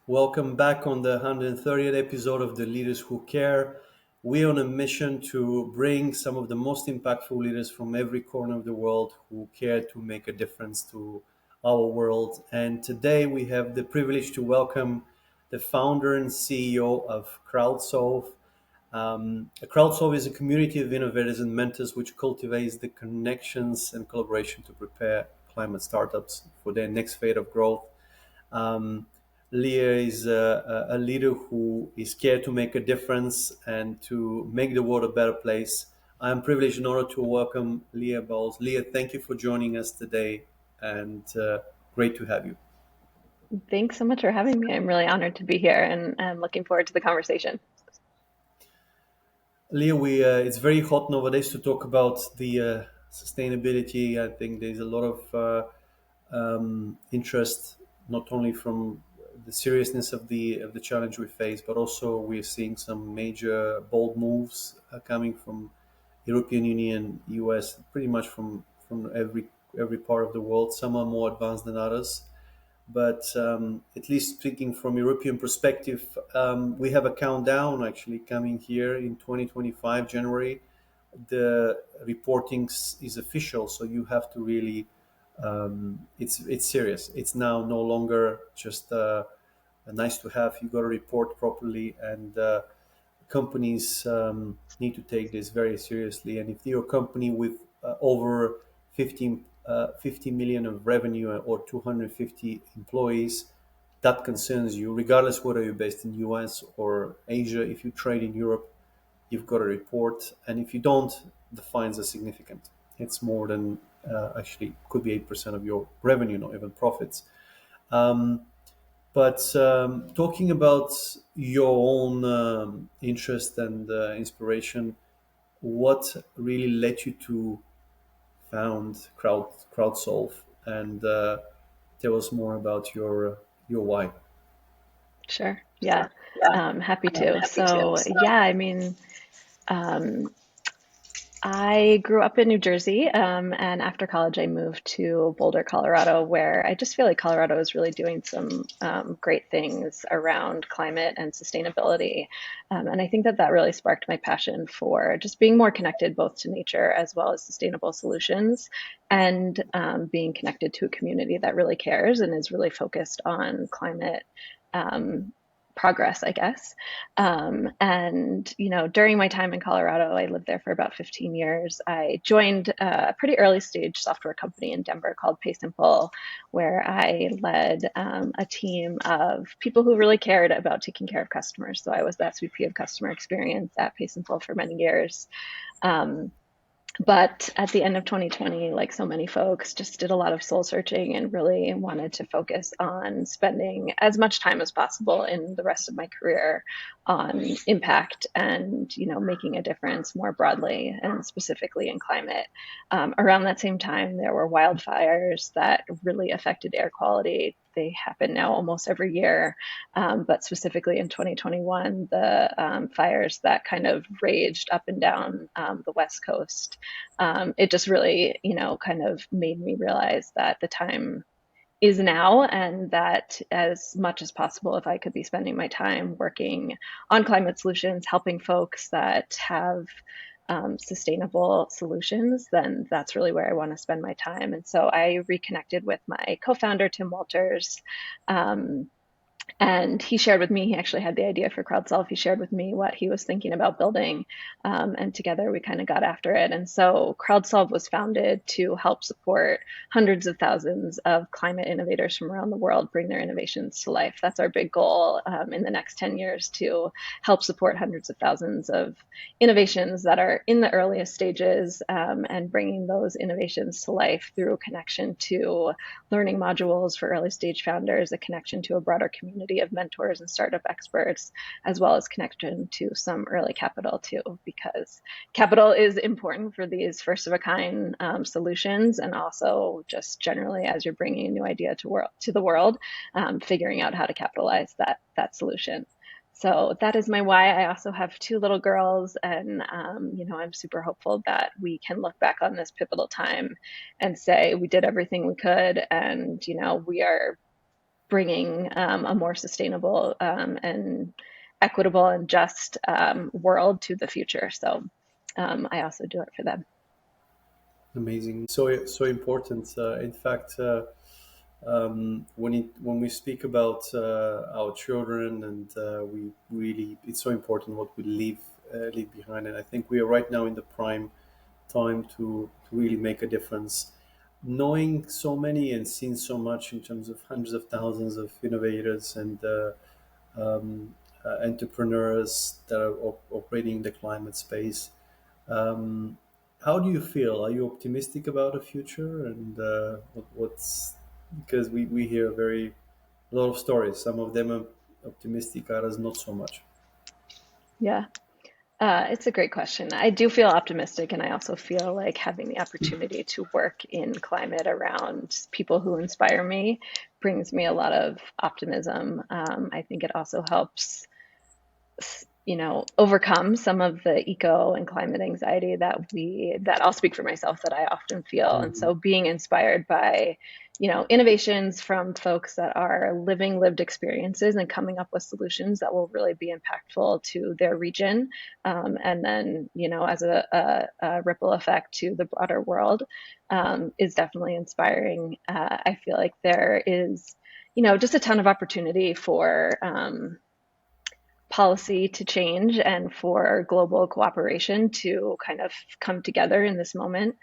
Welcome back on the 130th episode of the Leaders Who Care. We're on a mission to bring some of the most impactful leaders from every corner of the world who care to make a difference to our world. And today we have the privilege to welcome the founder and CEO of CrowdSolve. CrowdSolve is a community of innovators and mentors which cultivates the connections and collaboration to prepare climate startups for their next phase of growth. Um, Leah is a leader who is scared to make a difference and to make the world a better place. I'm privileged and honored to welcome Leah Bowes. Leah, thank you for joining us today, and great to have you. Thanks so much for having me. I'm really honored to be here and I'm looking forward to the conversation. Leah, it's very hot nowadays to talk about the sustainability. I think there's a lot of interest, not only from the seriousness of the challenge we face, but also we're seeing some major bold moves coming from European Union, US, pretty much from every part of the world. Some are more advanced than others. But at least speaking from European perspective, we have a countdown actually coming here in 2025 January. The reporting is official, so you have to really it's serious. It's now no longer just a nice to have. You got to report properly, and companies need to take this very seriously. And if you're a company with over 50 million of revenue or 250 employees, that concerns you, regardless whether you're based in US or Asia. If you trade in Europe, you've got to report, and if you don't, the fines are significant. It's more than actually could be 8% of your revenue, not even profits. Um, but talking about your own interest and inspiration, what really led you to found CrowdSolve, and tell us more about your why. Sure. Yeah. Happy to. So, yeah, um, I grew up in New Jersey, and after college, I moved to Boulder, Colorado, where I just feel like Colorado is really doing some great things around climate and sustainability. And I think that that really sparked my passion for just being more connected both to nature as well as sustainable solutions, and being connected to a community that really cares and is really focused on climate. Um, Progress, I guess. During my time in Colorado, I lived there for about 15 years. I joined a pretty early stage software company in Denver called PaySimple, where I led a team of people who really cared about taking care of customers. So I was the SVP of customer experience at PaySimple for many years. Um, but at the end of 2020, like so many folks, just did a lot of soul searching and really wanted to focus on spending as much time as possible in the rest of my career on impact and, making a difference more broadly and specifically in climate. Around that same time, there were wildfires that really affected air quality. They happen now almost every year, but specifically in 2021, the fires that kind of raged up and down the West Coast, it just really, kind of made me realize that the time is now, and that as much as possible, if I could be spending my time working on climate solutions, helping folks that have sustainable solutions, then that's really where I want to spend my time. And so I reconnected with my co-founder, Tim Walters. Um, and he shared with me, he actually had the idea for CrowdSolve. He shared with me what he was thinking about building. And together we kind of got after it. And so CrowdSolve was founded to help support hundreds of thousands of climate innovators from around the world bring their innovations to life. That's our big goal in the next 10 years, to help support hundreds of thousands of innovations that are in the earliest stages, and bringing those innovations to life through a connection to learning modules for early stage founders, a connection to a broader community of mentors and startup experts, as well as connection to some early capital too, because capital is important for these first of a kind solutions, and also just generally as you're bringing a new idea to the world, figuring out how to capitalize that solution. So that is my why. I also have two little girls, and I'm super hopeful that we can look back on this pivotal time and say we did everything we could, and we are bringing a more sustainable and equitable and just world to the future. So I also do it for them. Amazing. So important. In fact, when we speak about our children, and we really, it's so important what we leave behind. And I think we are right now in the prime time to really make a difference. Knowing so many and seeing so much in terms of hundreds of thousands of innovators and entrepreneurs that are operating in the climate space. Um, how do you feel? Are you optimistic about the future? And what's because we hear a lot of stories. Some of them are optimistic, others not so much. Yeah. It's a great question. I do feel optimistic, and I also feel like having the opportunity to work in climate around people who inspire me brings me a lot of optimism. I think it also helps overcome some of the eco and climate anxiety that I'll speak for myself that I often feel. And Mhm. so being inspired by, innovations from folks that are living lived experiences and coming up with solutions that will really be impactful to their region. And then, as a ripple effect to the broader world, is definitely inspiring. I feel like there is, just a ton of opportunity for, policy to change and for global cooperation to kind of come together in this moment.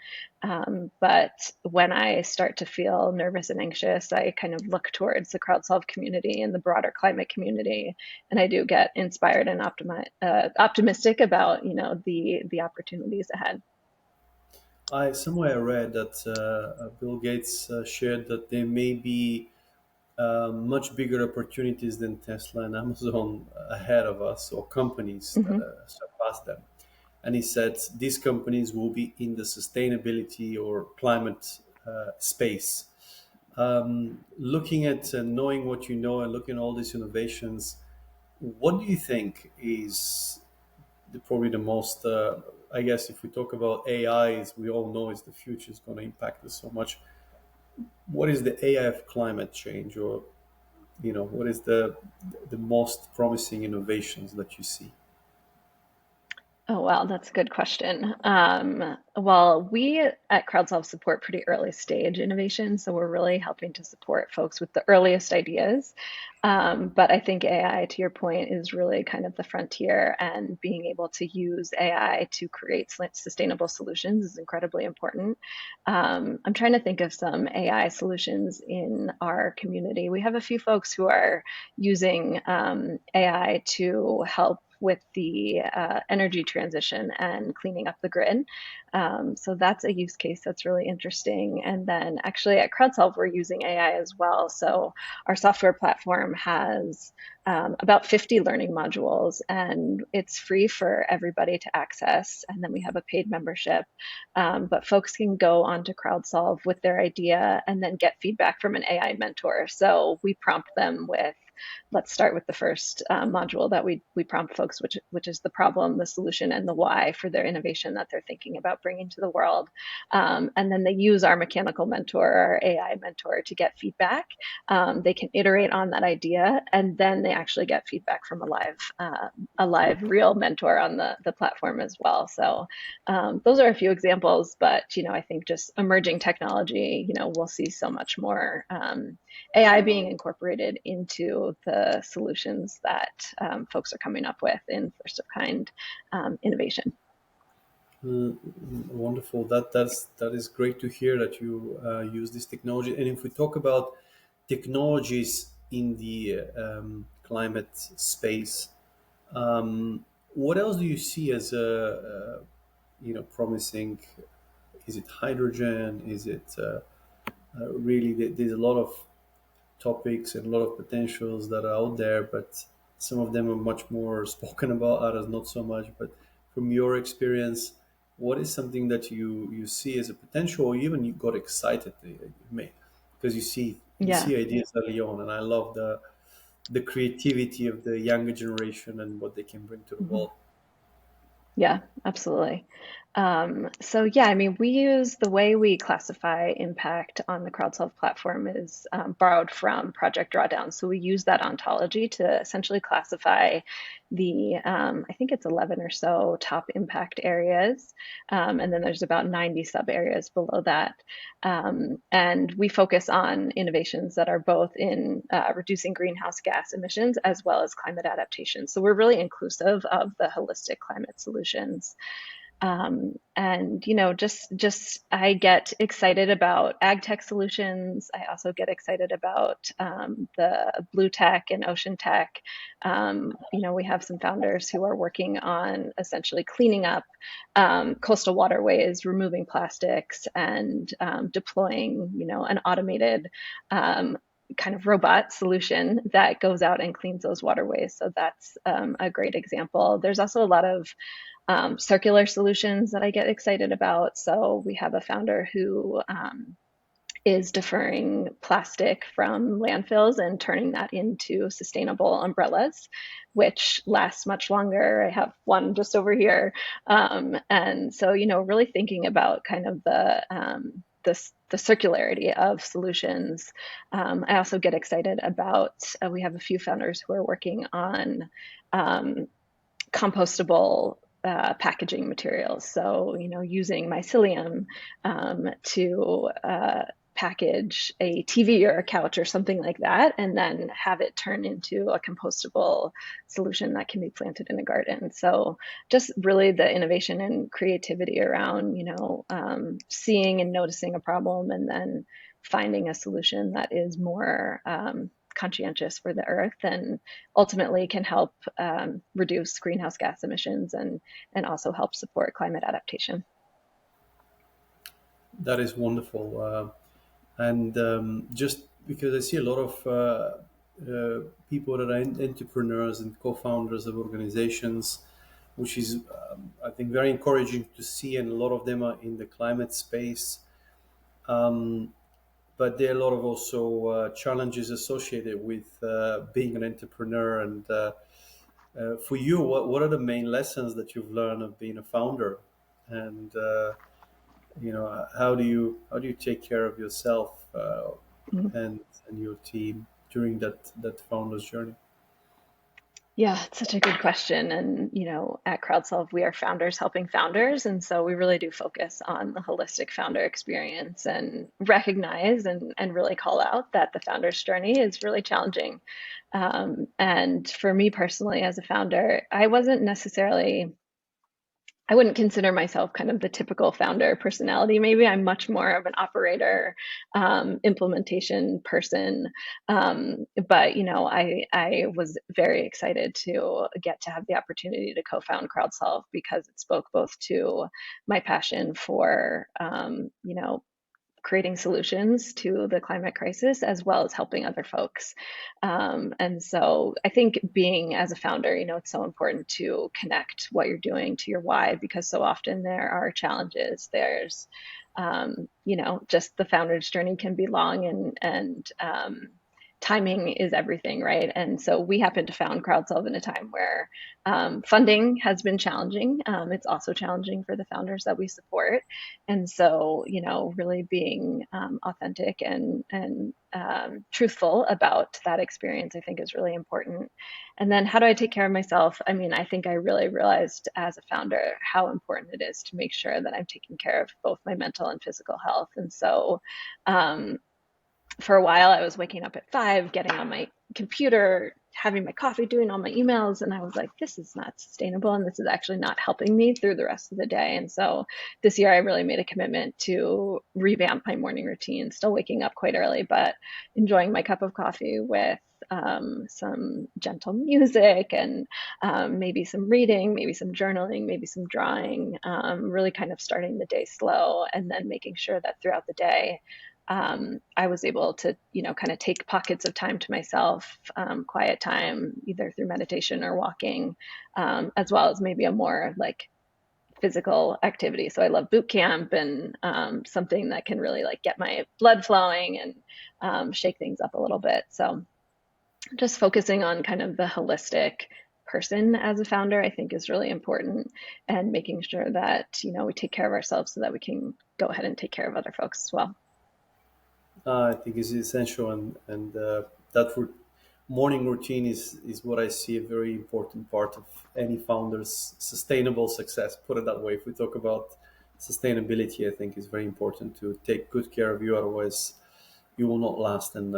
But when I start to feel nervous and anxious, I kind of look towards the CrowdSolve community and the broader climate community, and I do get inspired and optimistic about the opportunities ahead. I somewhere I read that Bill Gates shared that there may be much bigger opportunities than Tesla and Amazon ahead of us, or companies that Hmm. surpass them. And he said these companies will be in the sustainability or climate space. Looking at and knowing what you know and looking at all these innovations, what do you think is probably the most? I guess if we talk about AI, as we all know, is the future is going to impact us so much. What is the AI of climate change, or what is the most promising innovations that you see? Oh, wow, that's a good question. Well, we at CrowdSolve support pretty early stage innovation, so we're really helping to support folks with the earliest ideas. But I think AI, to your point, is really kind of the frontier, and being able to use AI to create sustainable solutions is incredibly important. I'm trying to think of some AI solutions in our community. We have a few folks who are using AI to help with the energy transition and cleaning up the grid. So that's a use case that's really interesting. And then actually at CrowdSolve, we're using AI as well. So our software platform has about 50 learning modules, and it's free for everybody to access. And then we have a paid membership. But folks can go onto CrowdSolve with their idea and then get feedback from an AI mentor. So we prompt them with, let's start with the first module that we prompt folks, which is the problem, the solution, and the why for their innovation that they're thinking about bringing to the world. And then they use our mechanical mentor, our AI mentor, to get feedback. They can iterate on that idea, and then they actually get feedback from a live real mentor on the platform as well. So those are a few examples, but I think just emerging technology, we'll see so much more AI being incorporated into the solutions that folks are coming up with in first of kind innovation. Wonderful. That is great to hear that you use this technology. And if we talk about technologies in the climate space, what else do you see as promising? Is it hydrogen? Is it really? There's a lot of topics and a lot of potentials that are out there, but some of them are much more spoken about, others not so much. But from your experience, what is something that you see as a potential, or even you got excited because you Yeah. see ideas early on, and I love the creativity of the younger generation and what they can bring to the Mhm. world. Yeah, absolutely. So yeah, I mean, we use the way we classify impact on the CrowdSolve platform is borrowed from Project Drawdown. So we use that ontology to essentially classify the, I think it's 11 or so top impact areas. And then there's about 90 sub areas below that. And we focus on innovations that are both in reducing greenhouse gas emissions as well as climate adaptation. So we're really inclusive of the holistic climate solutions. And just I get excited about ag tech solutions. I also get excited about the blue tech and ocean tech. We have some founders who are working on essentially cleaning up coastal waterways, removing plastics, and deploying, an automated kind of robot solution that goes out and cleans those waterways. So that's a great example. There's also a lot of circular solutions that I get excited about. So we have a founder who is deferring plastic from landfills and turning that into sustainable umbrellas, which last much longer. I have one just over here. And so, really thinking about kind of the circularity of solutions. I also get excited about, we have a few founders who are working on compostable packaging materials. So, using mycelium to package a TV or a couch or something like that, and then have it turn into a compostable solution that can be planted in a garden. So, just really the innovation and creativity around, seeing and noticing a problem and then finding a solution that is more conscientious for the earth and ultimately can help reduce greenhouse gas emissions and also help support climate adaptation. That is wonderful. And just because I see a lot of people that are entrepreneurs and co-founders of organizations, which is, I think, very encouraging to see, and a lot of them are in the climate space. But there are a lot of also challenges associated with being an entrepreneur. And for you, what are the main lessons that you've learned of being a founder? And how do you take care of yourself and your team during that founder's journey? Yeah, it's such a good question. And, at CrowdSolve, we are founders helping founders. And so we really do focus on the holistic founder experience and recognize and really call out that the founder's journey is really challenging. And for me personally, as a founder, I wouldn't consider myself kind of the typical founder personality. Maybe I'm much more of an operator, implementation person. But I was very excited to get to have the opportunity to co-found CrowdSolve because it spoke both to my passion for creating solutions to the climate crisis as well as helping other folks. And so I think being as a founder, it's so important to connect what you're doing to your why because so often there are challenges. There's, just the founder's journey can be long and timing is everything, right? And so we happen to found CrowdSolve in a time where funding has been challenging. It's also challenging for the founders that we support. And so, really being authentic and truthful about that experience, I think is really important. And then how do I take care of myself? I mean, I think I really realized as a founder how important it is to make sure that I'm taking care of both my mental and physical health. And so, um, for a while I was waking up at 5, getting on my computer, having my coffee, doing all my emails, and I was like, this is not sustainable and this is actually not helping me through the rest of the day. And so this year I really made a commitment to revamp my morning routine, still waking up quite early, but enjoying my cup of coffee with some gentle music and maybe some reading, maybe some journaling, maybe some drawing, really kind of starting the day slow and then making sure that throughout the day I was able to, kind of take pockets of time to myself, quiet time, either through meditation or walking, as well as maybe a more like physical activity. So I love boot camp and something that can really like get my blood flowing and shake things up a little bit. So just focusing on kind of the holistic person as a founder, I think is really important, and making sure that, we take care of ourselves so that we can go ahead and take care of other folks as well. I think is essential, and that morning routine is what I see a very important part of any founder's sustainable success. Put it that way. If we talk about sustainability, I think it's very important to take good care of you. Otherwise, you will not last. And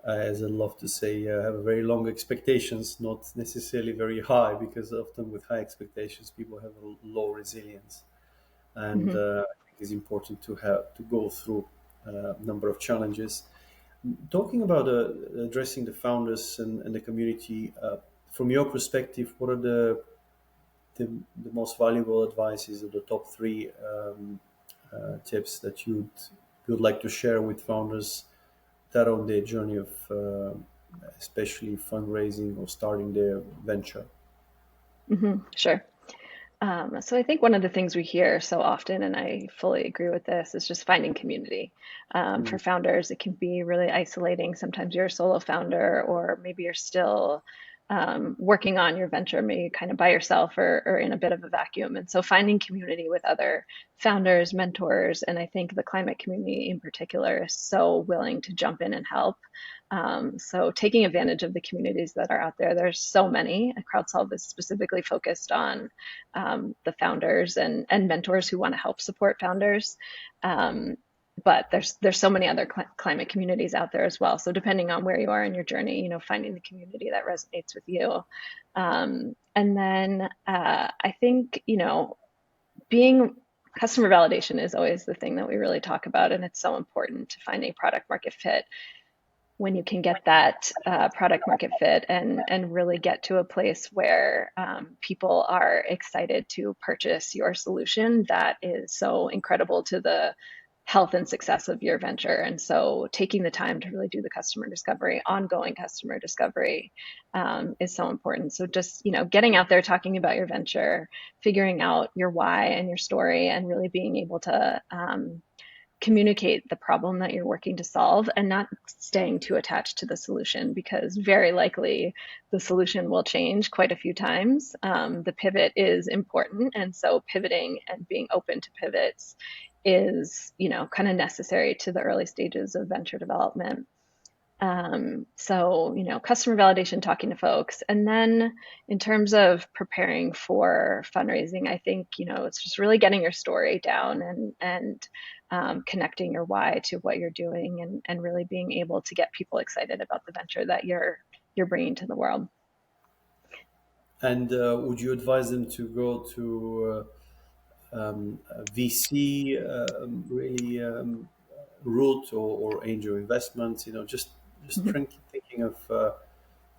as I love to say, have very long expectations, not necessarily very high, because often with high expectations, people have a low resilience. And Hmm. I think it's important to have to go through a number of challenges. Talking about addressing the founders and the community, from your perspective, what are the most valuable advices, or the top three tips that you'd like to share with founders that are on their journey of especially fundraising or starting their venture? Sure. So I think one of the things we hear so often, and I fully agree with this, is just finding community. For Mm. founders, it can be really isolating. Sometimes you're a solo founder, or maybe you're still working on your venture, maybe kind of by yourself, or in a bit of a vacuum. And so finding community with other founders, mentors, and I think the climate community in particular is so willing to jump in and help. So taking advantage of the communities that are out there, there's so many. CrowdSolve is specifically focused on the founders and mentors who want to help support founders. Um, but there's so many other climate communities out there as well. So depending on where you are in your journey, finding the community that resonates with you. And then I think, being customer validation is always the thing that we really talk about, and it's so important to finding product market fit. When you can get that product market fit and really get to a place where people are excited to purchase your solution, that is so incredible to the health and success of your venture. And so taking the time to really do the customer discovery, ongoing customer discovery, is so important. So just, getting out there, talking about your venture, figuring out your why and your story, and really being able to communicate the problem that you're working to solve, and not staying too attached to the solution, because very likely the solution will change quite a few times. The pivot is important. And so pivoting and being open to pivots is, kind of necessary to the early stages of venture development. So, customer validation, talking to folks. And then in terms of preparing for fundraising, I think, it's just really getting your story down, and connecting your why to what you're doing, and really being able to get people excited about the venture that you're bringing to the world. And would you advise them to go to VC really route, or angel investments? Just Mhm. thinking of.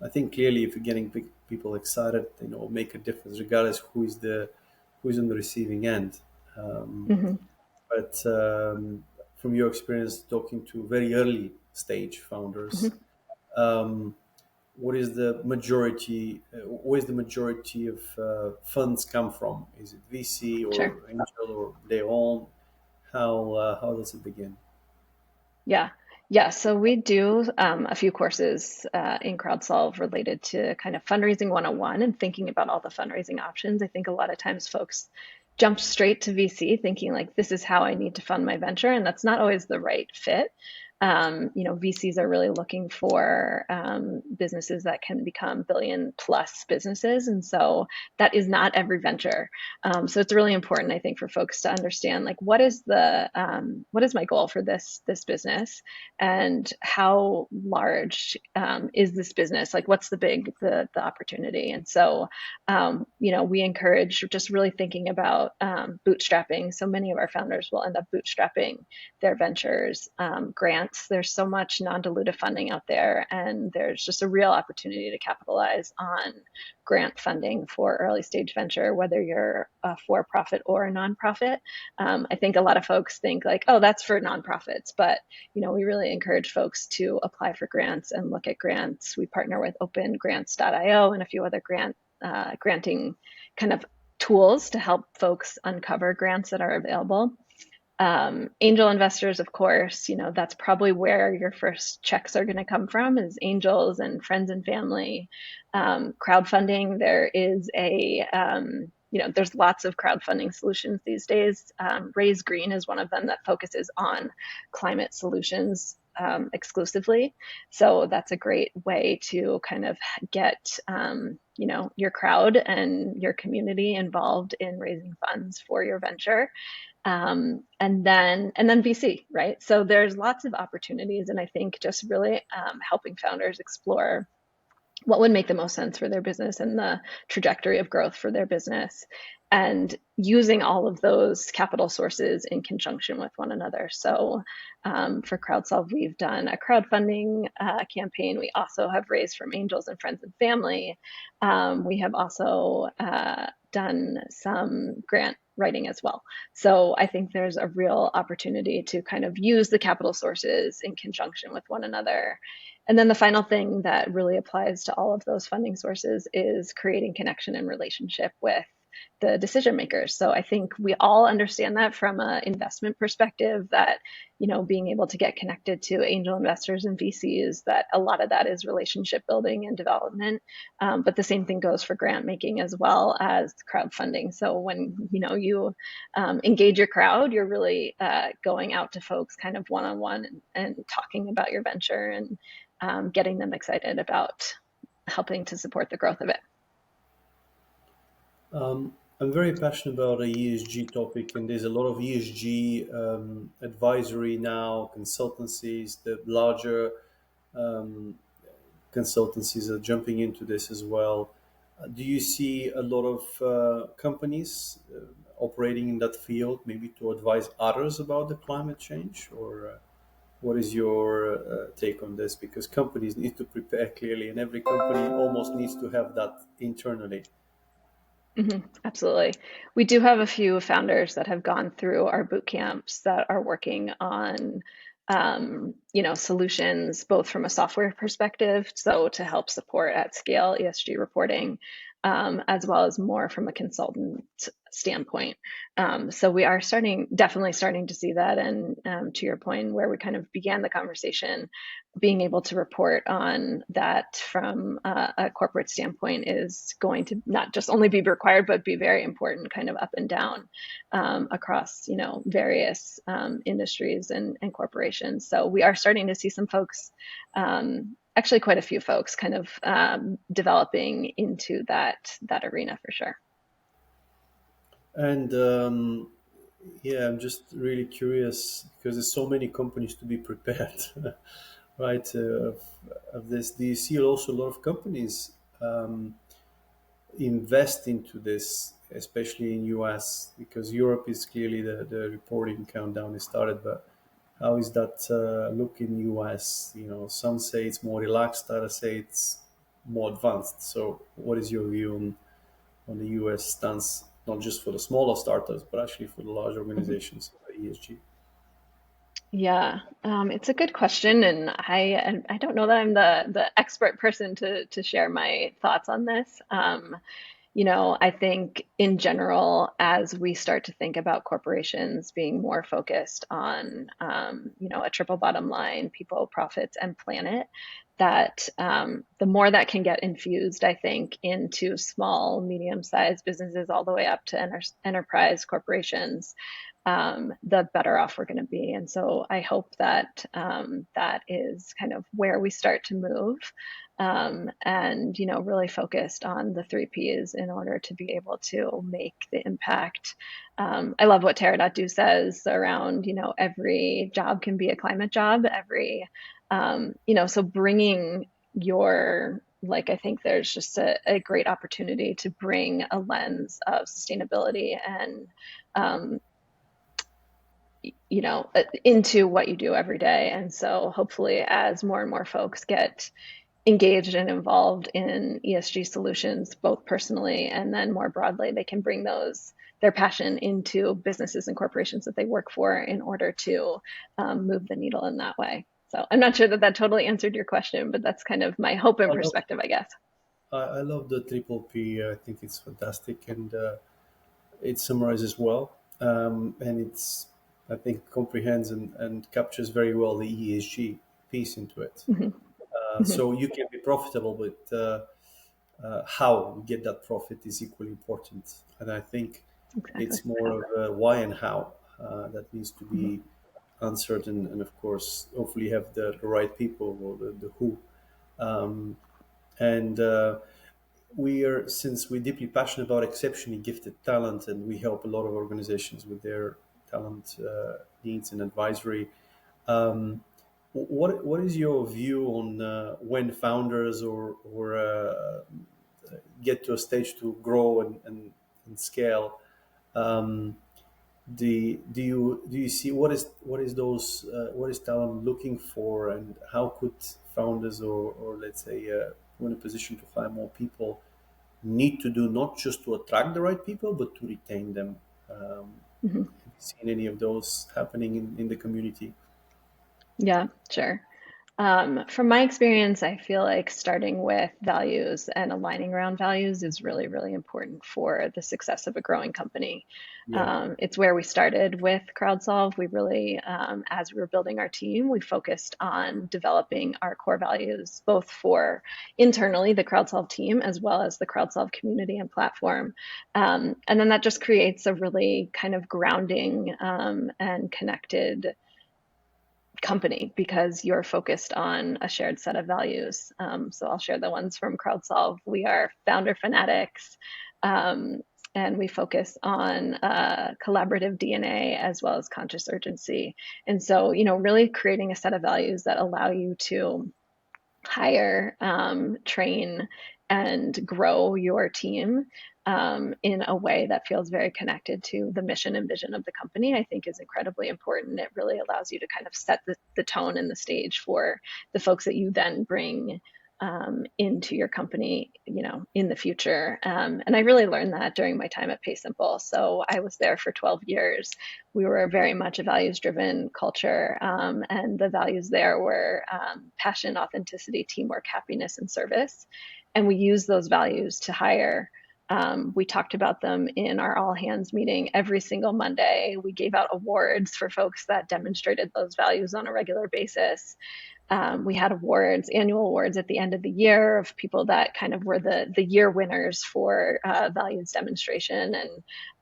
I think clearly, if you're getting people excited, make a difference regardless who is on the receiving end. Um, Mhm. but from your experience talking to very early stage founders, Mhm. um, what is the majority? Where is the majority of funds come from? Is it VC Sure. or angel or their own? How does it begin? Yeah. Yeah. So we do a few courses in CrowdSolve related to kind of fundraising 101 and thinking about all the fundraising options. I think a lot of times folks jump straight to VC thinking like, this is how I need to fund my venture. And that's not always the right fit. VCs are really looking for businesses that can become billion plus businesses. And so that is not every venture. So it's really important, I think, for folks to understand like, what is my goal for this business, and how large is this business? Like, what's the opportunity? And so we encourage just really thinking about bootstrapping. So many of our founders will end up bootstrapping their ventures. Grants, there's so much non-dilutive funding out there, and there's just a real opportunity to capitalize on grant funding for early stage venture, whether you're a for-profit or a nonprofit. I think a lot of folks think like, oh, that's for nonprofits, but we really encourage folks to apply for grants and look at grants. We partner with opengrants.io and a few other granting kind of tools to help folks uncover grants that are available. Angel investors, of course, that's probably where your first checks are going to come from is angels and friends and family. Crowdfunding, there's lots of crowdfunding solutions these days. Raise Green is one of them that focuses on climate solutions exclusively. So that's a great way to kind of get, your crowd and your community involved in raising funds for your venture. And then VC, right? So there's lots of opportunities, and I think just really helping founders explore what would make the most sense for their business and the trajectory of growth for their business, and using all of those capital sources in conjunction with one another. So for CrowdSolve, we've done a crowdfunding campaign. We also have raised from angels and friends and family. We have also done some grant writing as well. So I think there's a real opportunity to kind of use the capital sources in conjunction with one another. And then the final thing that really applies to all of those funding sources is creating connection and relationship with the decision makers. So I think we all understand that from an investment perspective, that being able to get connected to angel investors and VCs, that a lot of that is relationship building and development. But the same thing goes for grant making as well as crowdfunding. So when you engage your crowd, you're really going out to folks kind of one on one and talking about your venture and getting them excited about helping to support the growth of it. I'm very passionate about the ESG topic, and there's a lot of ESG advisory now, consultancies, the larger consultancies are jumping into this as well. Do you see a lot of companies operating in that field, maybe to advise others about the climate change? Or what is your take on this? Because companies need to prepare clearly, and every company almost needs to have that internally. Absolutely. We do have a few founders that have gone through our boot camps that are working on, solutions both from a software perspective, so to help support at scale ESG reporting, as well as more from a consultant standpoint. So we are definitely starting to see that. And to your point, where we kind of began the conversation, being able to report on that from a corporate standpoint is going to not just only be required, but be very important, kind of up and down across various industries and corporations. So we are starting to see some folks, actually quite a few folks, kind of developing into that arena for sure. And yeah, I'm just really curious because there's so many companies to be prepared, right? Of this, do you see also a lot of companies invest into this, especially in US, because Europe is clearly the reporting countdown is started, but how is that look in US? Some say it's more relaxed, others say it's more advanced. So, what is your view on the US stance, not just for the smaller startups, but actually for the large Mhm. organizations, ESG? Yeah, it's a good question, and I don't know that I'm the expert person to share my thoughts on this. I think in general, as we start to think about corporations being more focused on, a triple bottom line, people, profits, and planet, that the more that can get infused, I think, into small, medium-sized businesses all the way up to enterprise corporations, the better off we're going to be. And so I hope that that is kind of where we start to move, and really focused on the three P's in order to be able to make the impact. I love what Terra.do says around, every job can be a climate job. So bringing I think there's just a great opportunity to bring a lens of sustainability and into what you do every day. And so hopefully as more and more folks get engaged and involved in ESG solutions, both personally and then more broadly, they can bring their passion into businesses and corporations that they work for in order to move the needle in that way. So I'm not sure that totally answered your question, but that's kind of my hope and I love, perspective, I guess. I love the triple P. I think it's fantastic, and it summarizes well, and it's I think comprehends and captures very well the ESG piece into it. Hmm. Hmm. So you can be profitable, but how you get that profit is equally important. And I think Exactly. it's more of a why and how that needs to Hmm. be answered, and of course, hopefully, have the right people or the who. Um, and we are, since we're deeply passionate about exceptionally gifted talent, and we help a lot of organizations with their talent needs and advisory. Um, what is your view on when founders or get to a stage to grow and scale? Um, do you see what is talent looking for, and how could founders or let's say who in a position to hire more people need to do, not just to attract the right people but to retain them? Hmm. Have you seen any of those happening in the community? Yeah, sure. From my experience, I feel like starting with values and aligning around values is really, really important for the success of a growing company. Yeah. It's where we started with CrowdSolve. We really, as we were building our team, we focused on developing our core values, both for internally the CrowdSolve team as well as the CrowdSolve community and platform. And then that just creates a really kind of grounding and connected company because you're focused on a shared set of values. So I'll share the ones from CrowdSolve. We are founder fanatics, um, and we focus on collaborative DNA as well as conscious urgency. And so, really creating a set of values that allow you to hire, train, and grow your team in a way that feels very connected to the mission and vision of the company, I think is incredibly important. It really allows you to kind of set the tone and the stage for the folks that you then bring into your company, in the future. And I really learned that during my time at PaySimple. So I was there for 12 years. We were very much a values driven culture. And the values there were passion, authenticity, teamwork, happiness, and service. And we use those values to hire. We talked about them in our all hands meeting every single Monday. We gave out awards for folks that demonstrated those values on a regular basis. We had awards, annual awards at the end of the year of people that kind of were the year winners for values demonstration.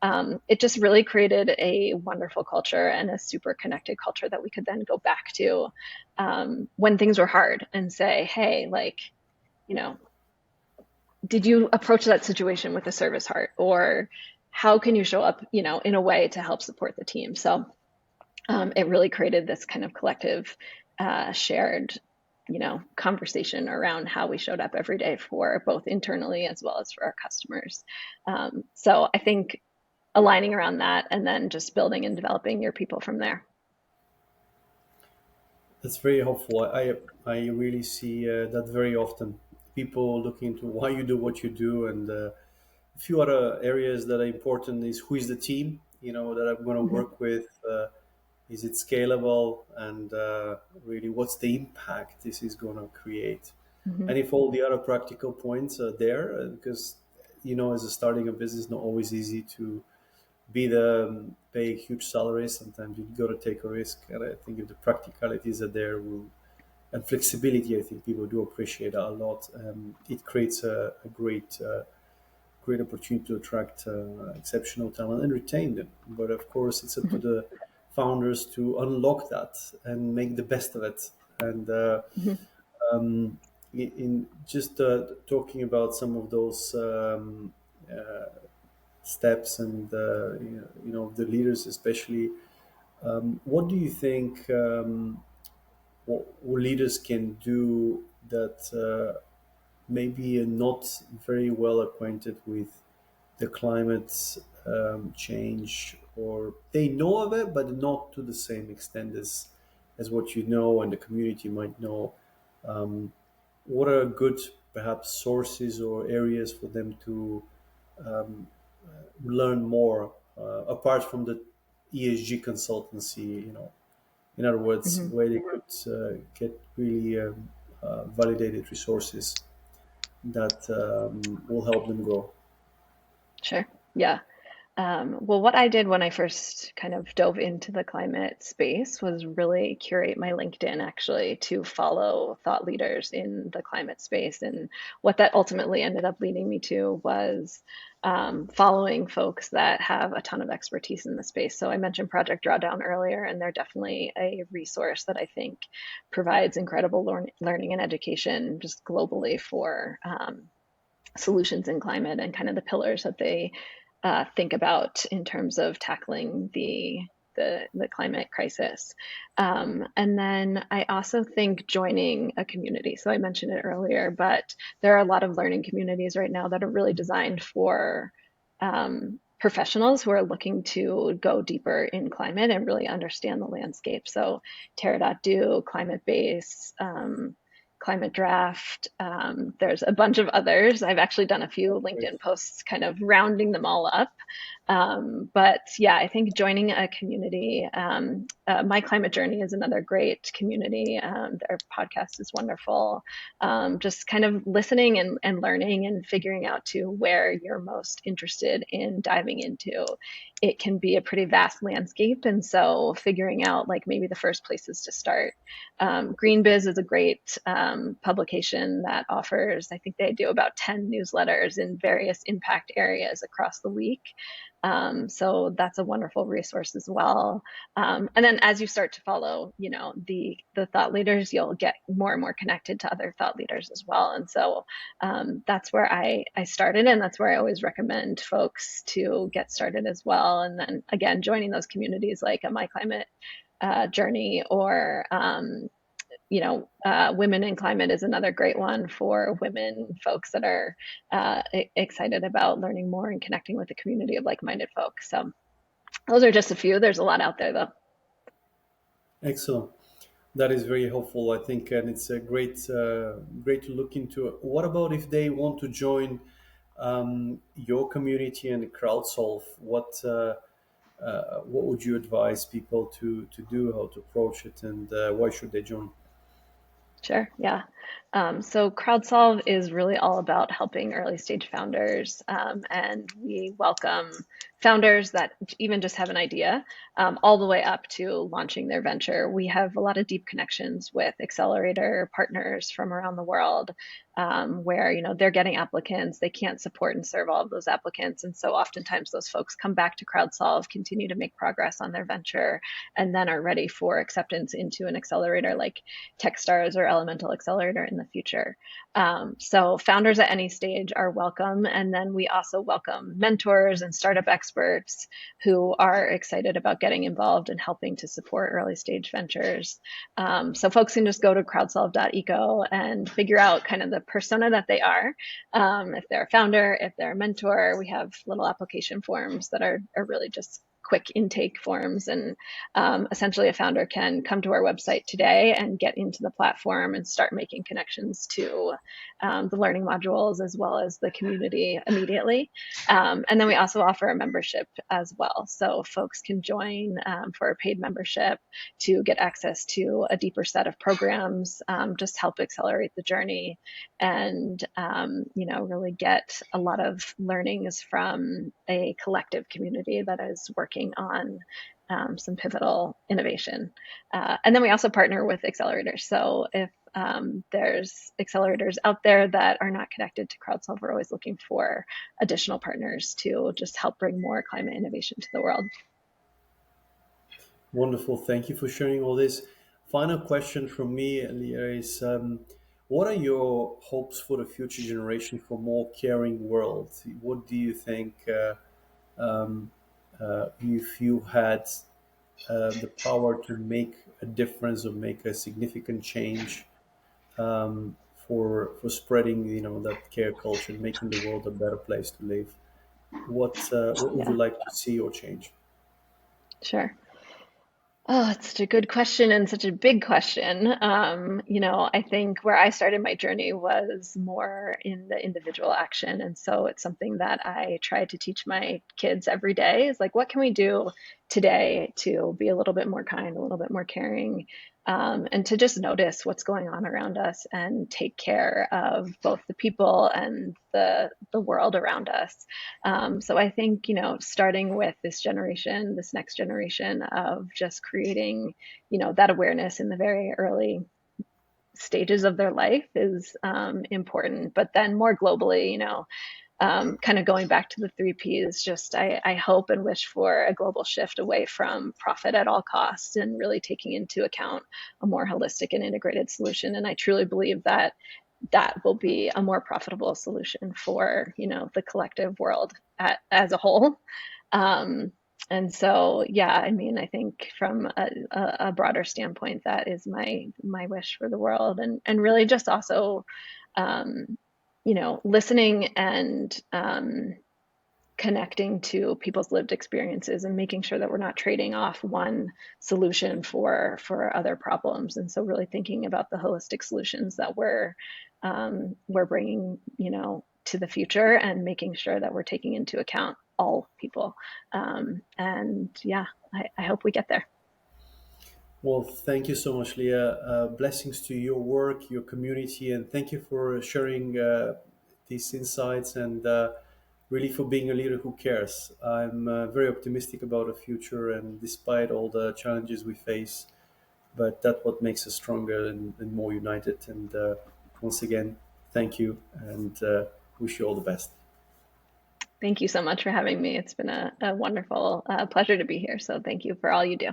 And it just really created a wonderful culture and a super connected culture that we could then go back to when things were hard and say, hey, like, you know, did you approach that situation with a service heart? Or how can you show up, in a way to help support the team? So it really created this kind of collective, shared, conversation around how we showed up every day for both internally as well as for our customers. So I think aligning around that and then just building and developing your people from there. That's very helpful. I really see that very often. People look into why you do what you do, and a few other areas that are important is who is the team, that I'm going to Mm-hmm. work with. Is it scalable, and really, what's the impact this is going to create? Mm-hmm. And if all the other practical points are there, because as a starting a business, not always easy to be the pay huge salaries. Sometimes you got to take a risk, and I think if the practicalities are there, and flexibility, I think people do appreciate that a lot. It creates a great opportunity to attract exceptional talent and retain them. But of course, it's up to the founders to unlock that and make the best of it. And Mm-hmm. in just talking about some of those steps and the leaders, especially, what do you think? What leaders can do that maybe are not very well acquainted with the climate change, or they know of it but not to the same extent as what you know and the community might know. um, what are good perhaps sources or areas for them to learn more apart from the ESG consultancy, in other words, Mm-hmm. where they could get really validated resources that will help them grow? Sure. Yeah. Well, what I did when I first kind of dove into the climate space was really curate my LinkedIn actually to follow thought leaders in the climate space. And what that ultimately ended up leading me to was following folks that have a ton of expertise in the space. So I mentioned Project Drawdown earlier, and they're definitely a resource that I think provides incredible learning and education just globally for solutions in climate and kind of the pillars that they think about in terms of tackling the climate crisis. And then I also think joining a community. So I mentioned it earlier, but there are a lot of learning communities right now that are really designed for professionals who are looking to go deeper in climate and really understand the landscape. So Terra.do, Climate Base, Climate Draft. There's a bunch of others. I've actually done a few Great. LinkedIn posts kind of rounding them all up. But yeah, I think joining a community, My Climate Journey is another great community. Their podcast is wonderful. Just kind of listening and learning and figuring out to where you're most interested in diving into. It can be a pretty vast landscape. And so figuring out like maybe the first places to start. Green Biz is a great publication that offers, I think they do about 10 newsletters in various impact areas across the week. So that's a wonderful resource as well. And then as you start to follow, the thought leaders, you'll get more and more connected to other thought leaders as well. And so that's where I started, and that's where I always recommend folks to get started as well. And then again, joining those communities like a My Climate Journey or Women in Climate is another great one for women folks that are excited about learning more and connecting with a community of like-minded folks. So those are just a few. There's a lot out there, though. Excellent. That is very helpful, I think, and it's a great to look into. What about if they want to join your community and CrowdSolve? What would you advise people to do, how to approach it, and why should they join? Sure. Yeah. So CrowdSolve is really all about helping early stage founders, and we welcome founders that even just have an idea, all the way up to launching their venture. We have a lot of deep connections with accelerator partners from around the world, where they're getting applicants, they can't support and serve all of those applicants, and so oftentimes those folks come back to CrowdSolve, continue to make progress on their venture, and then are ready for acceptance into an accelerator like Techstars or Elemental Accelerator in the future. So founders at any stage are welcome. And then we also welcome mentors and startup experts who are excited about getting involved and helping to support early stage ventures. So folks can just go to crowdsolve.eco and figure out kind of the persona that they are. If they're a founder, if they're a mentor, we have little application forms that are really just quick intake forms. And essentially, a founder can come to our website today and get into the platform and start making connections to the learning modules as well as the community immediately. And then we also offer a membership as well. So folks can join for a paid membership to get access to a deeper set of programs, just help accelerate the journey and, really get a lot of learnings from a collective community that is working on some pivotal innovation. And then we also partner with accelerators. So if there's accelerators out there that are not connected to CrowdSolve, we're always looking for additional partners to just help bring more climate innovation to the world. Wonderful. Thank you for sharing all this. Final question from me, Leah, is what are your hopes for the future generation for more caring world? What do you think if you had the power to make a difference or make a significant change for spreading, that care culture and making the world a better place to live? What would you Yeah, like to see or change? sure. Oh, it's such a good question and such a big question. I think where I started my journey was more in the individual action. And so it's something that I try to teach my kids every day is like, what can we do today to be a little bit more kind, a little bit more caring, and to just notice what's going on around us and take care of both the people and the world around us. So I think, starting with this generation, this next generation of just creating, that awareness in the very early stages of their life is important. But then more globally, kind of going back to the three P's, just I hope and wish for a global shift away from profit at all costs and really taking into account a more holistic and integrated solution. And I truly believe that that will be a more profitable solution for, the collective world as a whole. Um, and so, yeah, I mean, I think from a broader standpoint, that is my wish for the world, and really just also, um, listening and connecting to people's lived experiences and making sure that we're not trading off one solution for other problems. And so, really thinking about the holistic solutions that we're bringing, to the future, and making sure that we're taking into account all people. And yeah, I hope we get there. Well, thank you so much, Leah. Blessings to your work, your community, and thank you for sharing these insights and really for being a leader who cares. I'm very optimistic about the future, and despite all the challenges we face, but that's what makes us stronger and more united. And once again, thank you, and wish you all the best. Thank you so much for having me. It's been a wonderful pleasure to be here. So thank you for all you do.